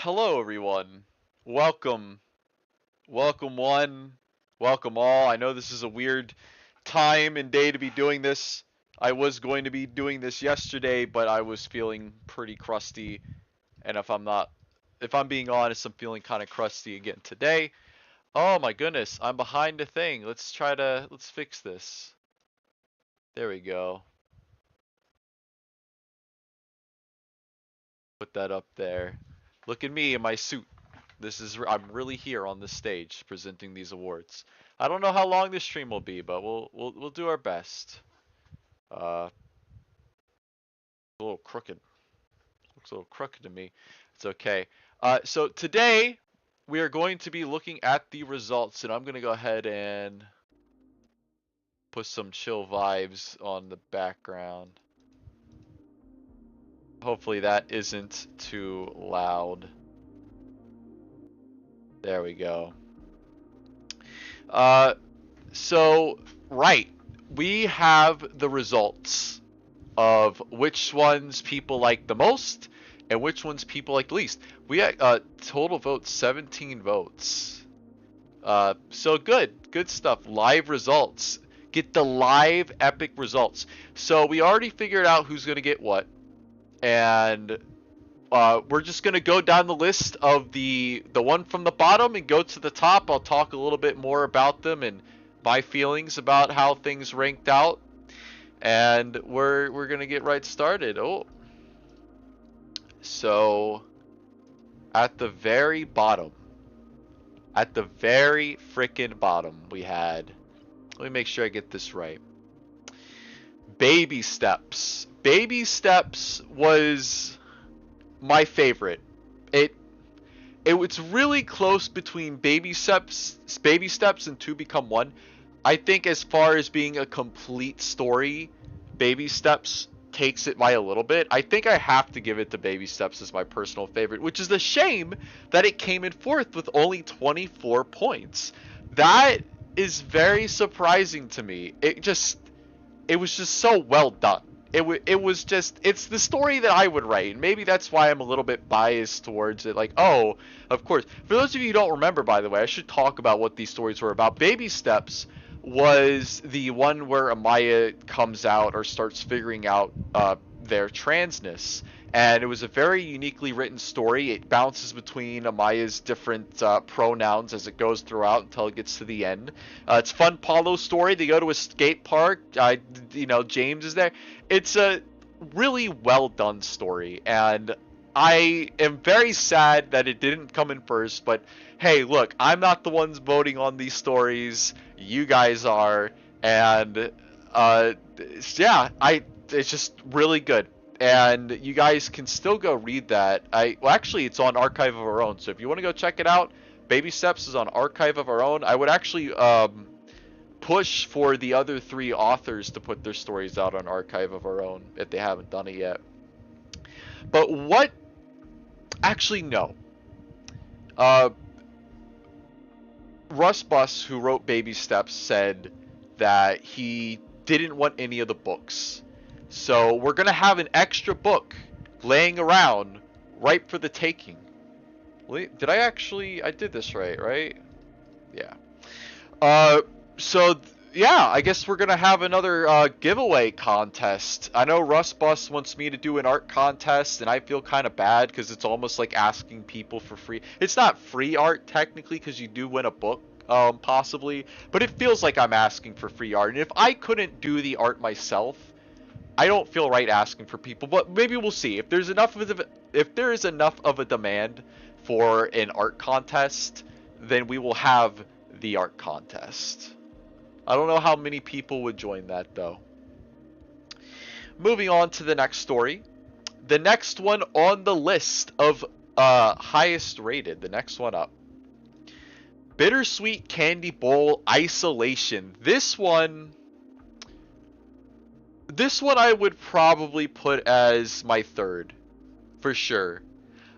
Hello, everyone. Welcome. Welcome, one. Welcome, all. I know this is a weird time and day to be doing this. I was going to be doing this yesterday, but I was feeling pretty crusty. And if I'm being honest, I'm feeling kind of crusty again today. Oh my goodness, I'm behind a thing. Let's fix this. There we go. Put that up there. Look at me in my suit. I'm really here on this stage presenting these awards. I don't know how long this stream will be, but we'll do our best. A little crooked. Looks a little crooked to me. It's okay. So today we are going to be looking at the results, and I'm gonna go ahead and put some chill vibes on the background. Hopefully that isn't too loud. There we go. Right, we have the results of which ones people like the most and which ones people like the least. We had total votes 17 votes. So good stuff. Live results. Get the live epic results. So we already figured out who's gonna get what, and we're just gonna go down the list of the one from the bottom and go to the top. I'll talk a little bit more about them and my feelings about how things ranked out, and we're gonna get right started. So at the very bottom, at the very frickin' bottom, we had. Let me make sure I get this right. Baby Steps. Baby Steps was my favorite. it's really close between baby steps and Two Become One. I think as far as being a complete story, Baby Steps takes it by a little bit. I think I have to give it to Baby Steps as my personal favorite, which is a shame that it came in fourth with only 24 points. That is very surprising to me. It was just so well done. It was just, it's the story that I would write. And maybe that's why I'm a little bit biased towards it. Like, oh, of course. For those of you who don't remember, by the way, I should talk about what these stories were about. Baby Steps was the one where Amaya comes out or starts figuring out their transness. And it was a very uniquely written story. It bounces between Amaya's different pronouns as it goes throughout until it gets to the end. It's Fun Paulo's story. They go to a skate park. James is there. It's a really well done story. And I am very sad that it didn't come in first. But hey, look, I'm not the ones voting on these stories. You guys are. And it's just really good. And you guys can still go read that. Actually, it's on Archive of Our Own. So if you want to go check it out, Baby Steps is on Archive of Our Own. I would actually push for the other 3 authors to put their stories out on Archive of Our Own if they haven't done it yet. But what? Actually, no. Russ Buss, who wrote Baby Steps, said that he didn't want any of the books. So we're going to have an extra book laying around ripe for the taking. Did I did this right? Yeah. I guess we're going to have another giveaway contest. I know Russ Buss wants me to do an art contest, and I feel kind of bad because it's almost like asking people for free. It's not free art technically because you do win a book, possibly, but it feels like I'm asking for free art. And if I couldn't do the art myself, I don't feel right asking for people, but maybe we'll see. If there is enough of a demand for an art contest, then we will have the art contest. I don't know how many people would join that though. Moving on to the next story. The next one on the list of highest rated, the next one up. Bittersweet Candy Bowl Isolation. This one I would probably put as my third, for sure.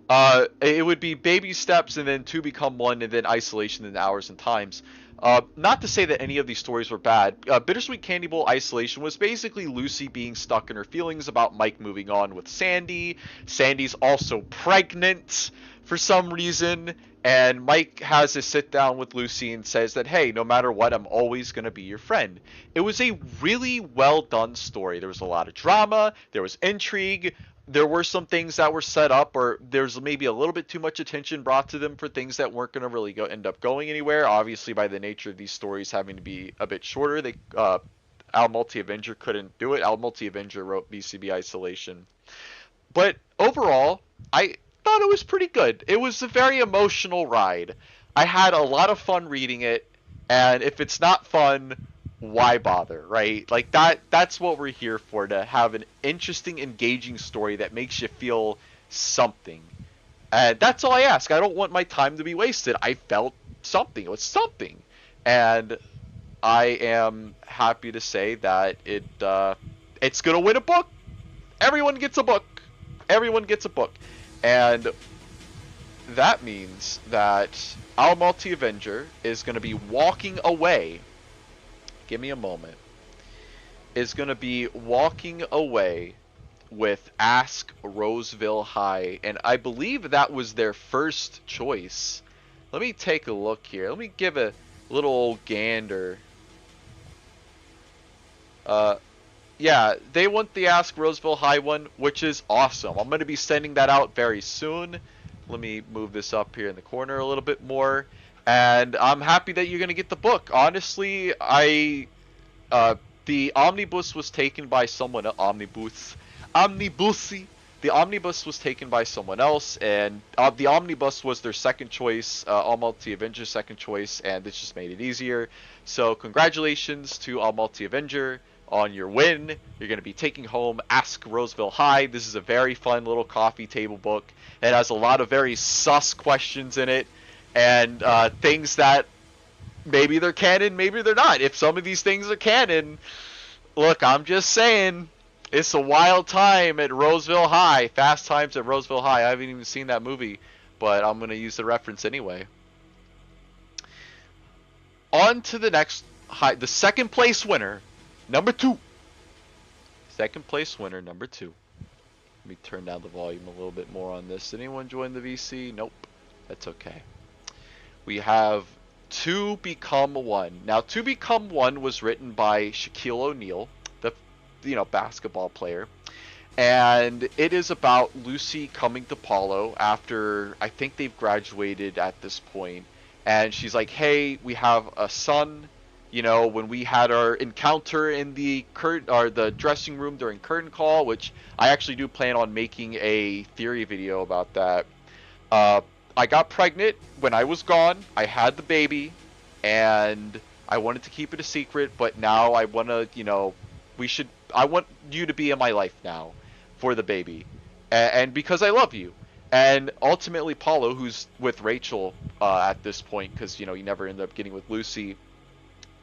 It would be Baby Steps and then Two Become One and then Isolation and Hours and Times. Not to say that any of these stories were bad. Bittersweet Candy Bowl Isolation was basically Lucy being stuck in her feelings about Mike moving on with Sandy. Sandy's also pregnant for some reason. And Mike has a sit down with Lucy and says that, hey, no matter what, I'm always going to be your friend. It was a really well done story. There was a lot of drama. There was intrigue. There were some things that were set up, or there's maybe a little bit too much attention brought to them for things that weren't going to really end up going anywhere. Obviously, by the nature of these stories having to be a bit shorter, Al Multi-Avenger couldn't do it. Al Multi-Avenger wrote BCB Isolation. But overall, I thought it was pretty good. It was a very emotional ride. I had a lot of fun reading it, and if it's not fun, why bother, right? Like that's what we're here for, to have an interesting, engaging story that makes you feel something. And that's all I ask. I don't want my time to be wasted. I felt something. It was something. And I am happy to say that it's going to win a book. Everyone gets a book. Everyone gets a book. And that means that Al Multi-Avenger is going to be walking away. Give me a moment. Is going to be walking away with Ask Roseville High. And I believe that was their first choice. Let me take a look here. Let me give a little old gander. Yeah, they want the Ask Roseville High one, which is awesome. I'm going to be sending that out very soon. Let me move this up here in the corner a little bit more. And I'm happy that you're going to get the book. Honestly, the omnibus was taken by someone else. The omnibus was taken by someone else, and the omnibus was their second choice, All Multi-Avenger's second choice, and this just made it easier. So congratulations to All Multi-Avenger On your win, you're going to be taking home Ask Roseville High. This is a very fun little coffee table book. It has a lot of very sus questions in it, and things that maybe they're canon, maybe they're not. If some of these things are canon, look, I'm just saying, it's a wild time at Roseville High. Fast Times at Roseville High. I haven't even seen that movie, but I'm going to use the reference anyway. On to the next high, the second place winner, number 2. Second place winner, number 2. Let me turn down the volume a little bit more on this. Did anyone join the VC? Nope. That's okay. We have To Become One. Now, To Become One was written by Shaquille O'Neal, the basketball player. And it is about Lucy coming to Paulo after, I think they've graduated at this point. And she's like, hey, we have a son. You know, when we had our encounter in the dressing room during curtain call, which I actually do plan on making a theory video about that. I got pregnant when I was gone. I had the baby, and I wanted to keep it a secret. But now I want to, I want you to be in my life now for the baby, and because I love you. And ultimately, Paulo, who's with Rachel at this point, because he never ended up getting with Lucy,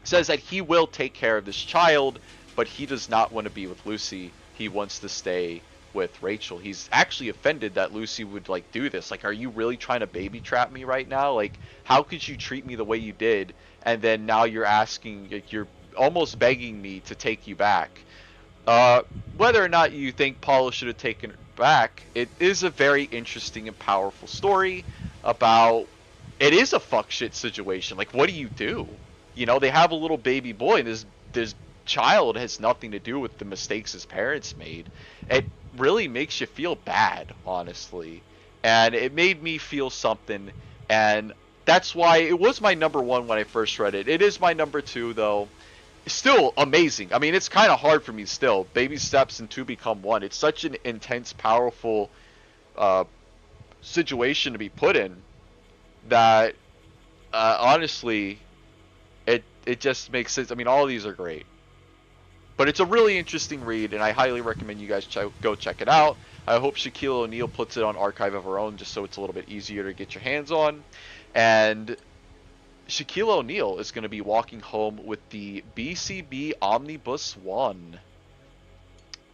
says that he will take care of this child, but he does not want to be with Lucy. He wants to stay with Rachel. He's actually offended that Lucy would do this. Are you really trying to baby trap me right now? How could you treat me the way you did, and then now you're asking, you're almost begging me to take you back. Whether or not you think Paulo should have taken her back, it is a very interesting and powerful story about, it is a fuck shit situation. What do you do? They have a little baby boy, and this child has nothing to do with the mistakes his parents made. It really makes you feel bad, honestly. And it made me feel something, and that's why it was my number 1 when I first read it. It is my number 2, though. Still amazing. I mean, it's kind of hard for me still. Baby steps and To Become One. It's such an intense, powerful situation to be put in that, honestly, it just makes sense. I mean, all of these are great. But it's a really interesting read, and I highly recommend you guys go check it out. I hope Shaquille O'Neal puts it on Archive of Our Own just so it's a little bit easier to get your hands on. And Shaquille O'Neal is going to be walking home with the BCB Omnibus 1.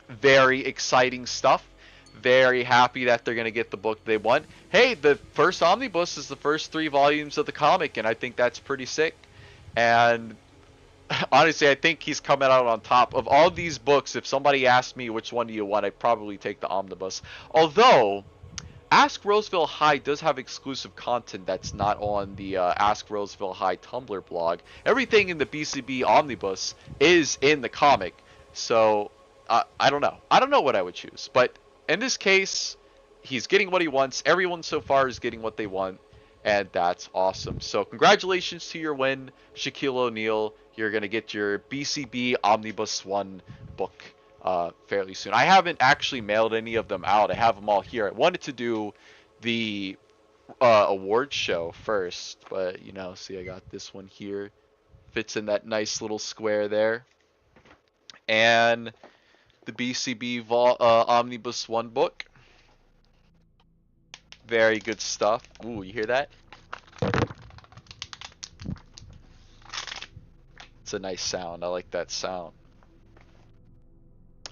Very exciting stuff. Very happy that they're going to get the book they want. Hey, the first omnibus is the first 3 volumes of the comic, and I think that's pretty sick. And honestly, I think he's coming out on top. Of all these books, if somebody asked me which one do you want, I'd probably take the omnibus. Although, Ask Roseville High does have exclusive content that's not on the Ask Roseville High Tumblr blog. Everything in the BCB omnibus is in the comic. So, I don't know. I don't know what I would choose. But in this case, he's getting what he wants. Everyone so far is getting what they want. And that's awesome. So congratulations to your win, Shaquille O'Neal. You're going to get your BCB Omnibus 1 book fairly soon. I haven't actually mailed any of them out. I have them all here. I wanted to do the award show first. But, see, I got this one here. Fits in that nice little square there. And the BCB Omnibus 1 book. Very good stuff. Ooh, you hear that? It's a nice sound. I like that sound.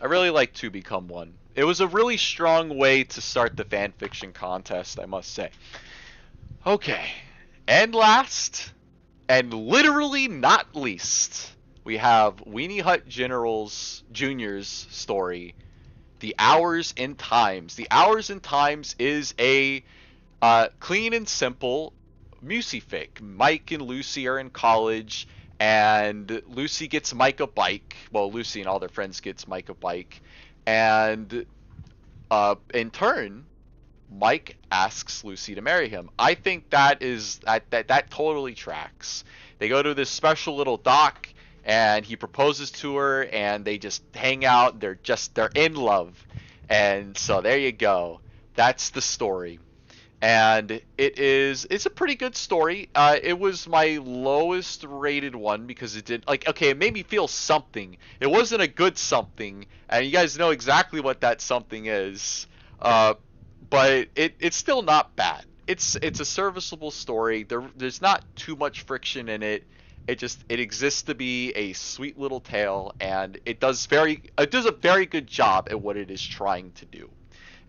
I really like To Become One. It was a really strong way to start the fanfiction contest, I must say. Okay. And last, and literally not least, we have Weenie Hut Jr.'s story, The Hours and Times. The Hours and Times is a clean and simple musific. Mike and Lucy are in college, and Lucy gets Mike a bike. Well, Lucy and all their friends gets Mike a bike, and in turn, Mike asks Lucy to marry him. I think that totally tracks. They go to this special little dock, and he proposes to her, and they just hang out. They're in love. And so there you go. That's the story. and it's a pretty good story. It was my lowest rated one because it did, like, okay, it made me feel something. It wasn't a good something, and you guys know exactly what that something is. Uh, but it's still not bad. It's a serviceable story. There's not too much friction in it. It exists to be a sweet little tale, and it does a very good job at what it is trying to do.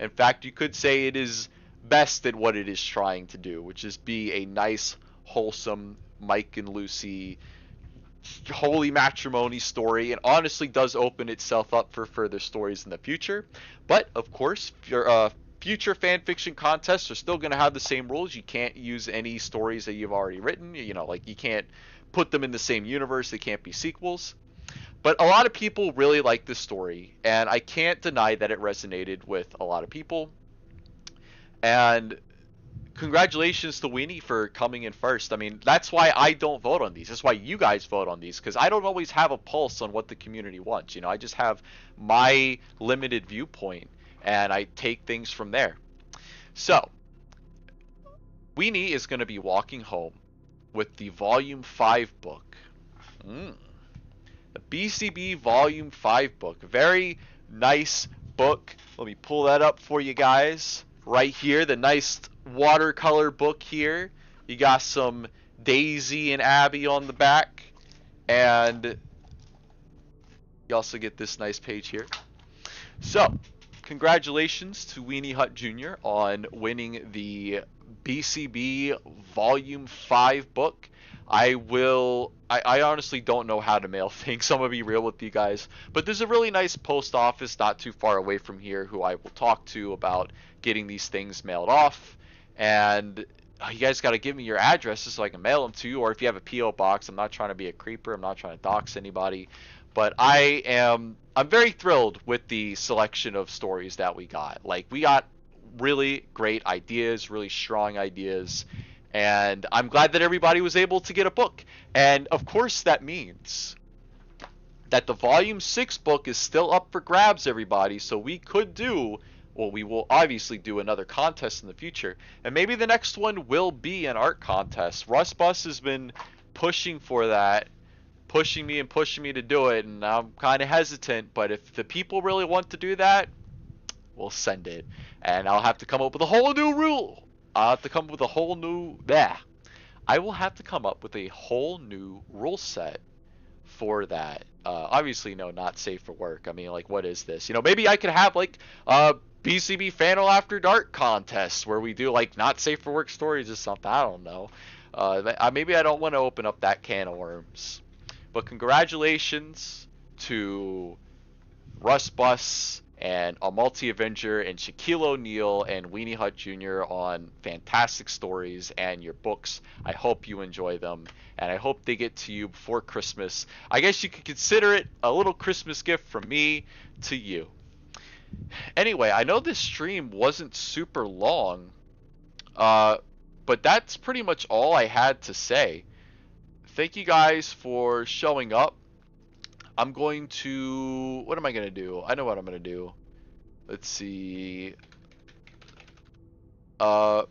In fact, you could say it is best at what it is trying to do, which is be a nice, wholesome Mike and Lucy holy matrimony story, and honestly does open itself up for further stories in the future. But of course, your future fan fiction contests are still going to have the same rules. You can't use any stories that you've already written. You know, like, you can't put them in the same universe. They can't be sequels. But a lot of people really like this story, and I can't deny that it resonated with a lot of people. And congratulations to Weenie for coming in first. I mean, that's why I don't vote on these. That's why you guys vote on these, because I don't always have a pulse on what the community wants. You know, I just have my limited viewpoint, and I take things from there. So, Weenie is going to be walking home with the Volume 5 book. The BCB Volume 5 book. Very nice book. Let me pull that up for you guys. Right here, the nice watercolor book here. You got some Daisy and Abby on the back. And you also get this nice page here. So, congratulations to Weenie Hut Jr. on winning the BCB Volume 5 book. I honestly don't know how to mail things. I'm going to be real with you guys. But there's a really nice post office not too far away from here who I will talk to about getting these things mailed off. And you guys got to give me your addresses so I can mail them to you. Or if you have a P.O. box, I'm not trying to be a creeper. I'm not trying to dox anybody. But I'm very thrilled with the selection of stories that we got. Like, we got really great ideas, really strong ideas. And I'm glad that everybody was able to get a book. And of course that means that the Volume 6 book is still up for grabs, everybody. So we could do, well, we will obviously do another contest in the future. And maybe the next one will be an art contest. Russ Bus has been pushing for that, pushing me to do it. And I'm kind of hesitant. But if the people really want to do that, we'll send it. And I'll have to come up with a whole new rule. I'll have to come up with a whole new... I will have to come up with a whole new rule set for that. Obviously, no, not safe for work. I mean, like, what is this? You know, maybe I could have, like, a BCB Fannel After Dark contest where we do, like, not safe for work stories or something. I don't know. Maybe I don't want to open up that can of worms. But congratulations to Russ Bus and a multi-avenger and Shaquille O'Neal and Weenie Hut Jr. on fantastic stories and your books. I hope you enjoy them, and I hope they get to you before Christmas. I guess you could consider it a little Christmas gift from me to you. Anyway, I know this stream wasn't super long, but that's pretty much all I had to say. Thank you guys for showing up. I'm going to... What am I going to do? I know what I'm going to do. Let's see. I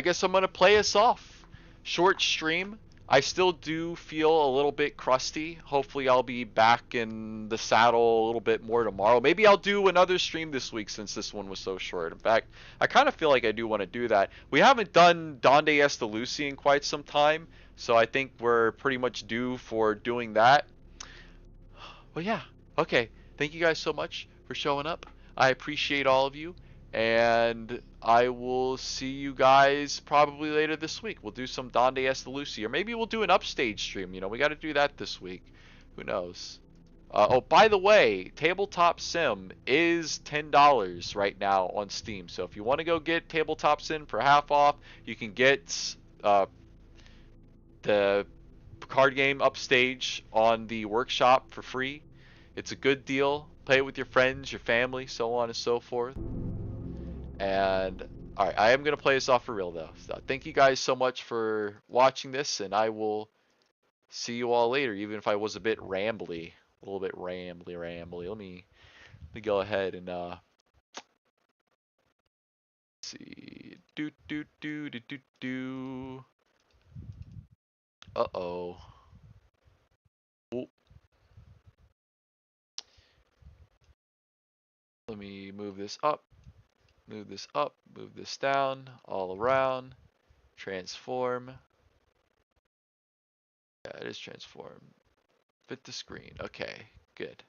guess I'm going to play us off. Short stream. I still do feel a little bit crusty. Hopefully I'll be back in the saddle a little bit more tomorrow. Maybe I'll do another stream this week since this one was so short. In fact, I kind of feel like I do want to do that. We haven't done Donde Esta Lucy in quite some time, so I think we're pretty much due for doing that. Well, yeah. Okay. Thank you guys so much for showing up. I appreciate all of you. And I will see you guys probably later this week. We'll do some Donde Esta Lucy. Or maybe we'll do an upstage stream. You know, we got to do that this week. Who knows? Oh, by the way, Tabletop Sim is $10 right now on Steam. So if you want to go get Tabletop Sim for half off, you can get the card game Upstage on the workshop for free. It's a good deal. Play it with your friends, your family, so on and so forth. And alright, I am going to play this off for real though. So thank you guys so much for watching this, and I will see you all later, even if I was a bit rambly. A little bit rambly. Let me go ahead and see. do do do do do do. Uh-oh. Oh, let me move this up, move this up, move this down, all around. Transform. Yeah, it is transform. Fit the screen. Okay, good.